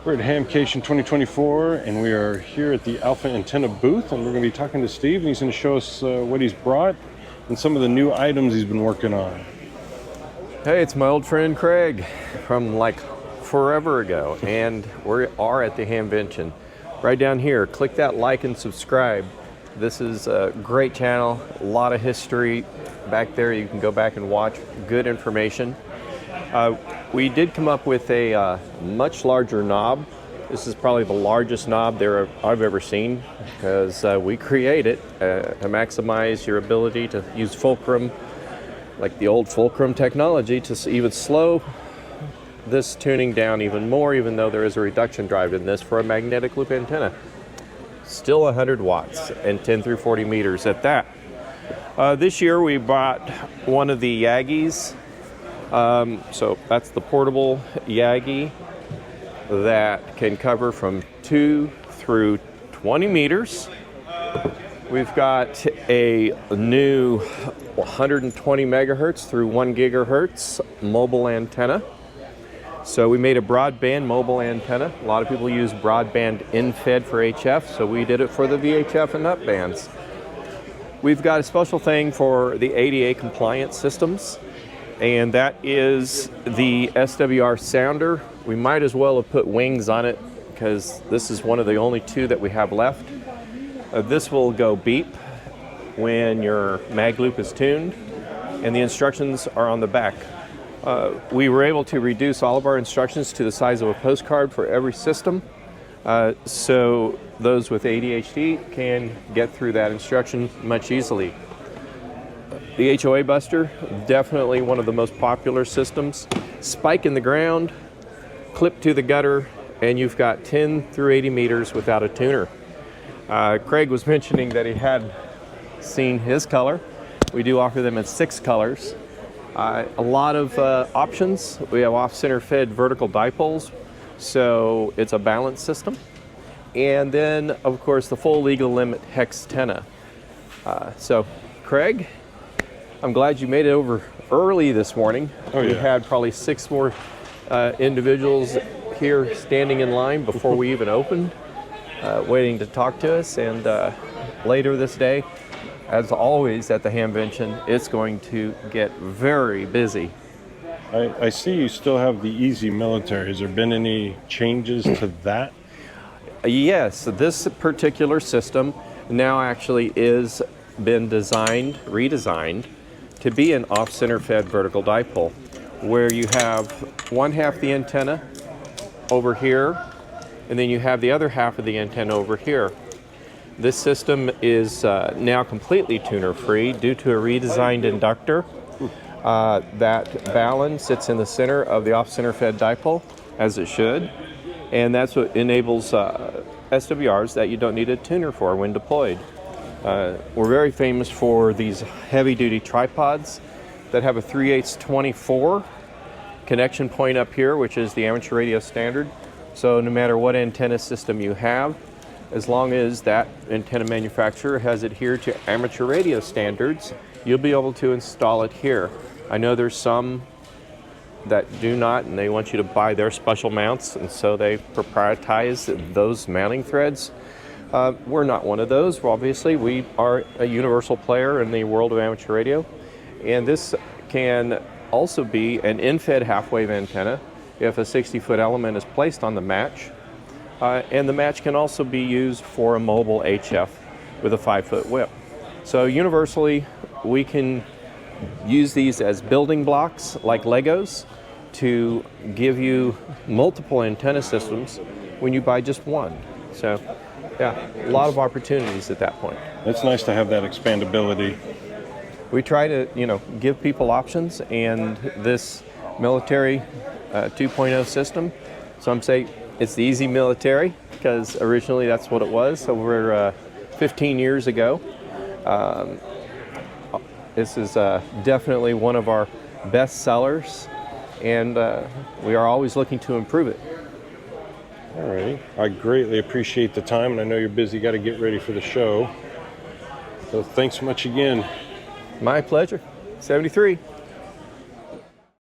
We're at Hamvention 2024, and we are here at the Alpha Antenna booth, and we're going to be talking to Steve, and he's going to show us what he's brought and some of the new items he's been working on. Hey, it's my old friend Craig from like forever ago, and we are at the Hamvention. Right down here, click that like and subscribe. This is a great channel, a lot of history back there. You can go back and watch good information. We did come up with a much larger knob. This is probably the largest knob there I've ever seen, because we create it to maximize your ability to use fulcrum, like the old fulcrum technology, to even slow this tuning down even more, even though there is a reduction drive in this for a magnetic loop antenna. Still 100 watts and 10 through 40 meters at that. This year we bought one of the Yagis. So that's the portable Yagi that can cover from 2 through 20 meters. We've got a new 120 megahertz through 1 gigahertz mobile antenna. So we made a broadband mobile antenna. A lot of people use broadband in-fed for HF, so we did it for the VHF and up bands. We've got a special thing for the ADA compliant systems, and that is the SWR sounder. We might as well have put wings on it, because this is one of the only two that we have left. This will go beep when your mag loop is tuned, and the instructions are on the back. We were able to reduce all of our instructions to the size of a postcard for every system, so those with ADHD can get through that instruction much easily. The HOA Buster, definitely one of the most popular systems. Spike in the ground, clip to the gutter, and you've got 10 through 80 meters without a tuner. Craig was mentioning that he had seen his color. We do offer them in 6 colors. A lot of options. We have off-center fed vertical dipoles, so it's a balanced system. And then, of course, the full legal limit hex antenna. So, Craig, I'm glad you made it over early this morning. Oh, yeah. We had probably 6 more individuals here standing in line before we even opened, waiting to talk to us. And later this day, as always at the Hamvention, it's going to get very busy. I see you still have the Easy Military. Has there been any changes to that? Yes, this particular system now actually is been redesigned to be an off-center fed vertical dipole, where you have one half the antenna over here, and then you have the other half of the antenna over here. This system is now completely tuner-free due to a redesigned inductor. That balun sits in the center of the off-center fed dipole, as it should, and that's what enables SWRs that you don't need a tuner for when deployed. We're very famous for these heavy-duty tripods that have a 3/8 24 connection point up here, which is the amateur radio standard. So no matter what antenna system you have, as long as that antenna manufacturer has adhered to amateur radio standards, you'll be able to install it here. I know there's some that do not, and they want you to buy their special mounts, and so they proprietize those mounting threads. We're not one of those. Obviously, we are a universal player in the world of amateur radio, and this can also be an in-fed half-wave antenna if a 60-foot element is placed on the match, and the match can also be used for a mobile HF with a 5-foot whip. So universally, we can use these as building blocks like Legos to give you multiple antenna systems when you buy just one. So yeah, a lot of opportunities at that point. It's nice to have that expandability. We try to, give people options, and this military 2.0 system, some say it's the Easy Military, because originally that's what it was over 15 years ago. This is definitely one of our best sellers, and we are always looking to improve it. All righty. I greatly appreciate the time, and I know you're busy, got to get ready for the show. So thanks so much again. My pleasure. 73.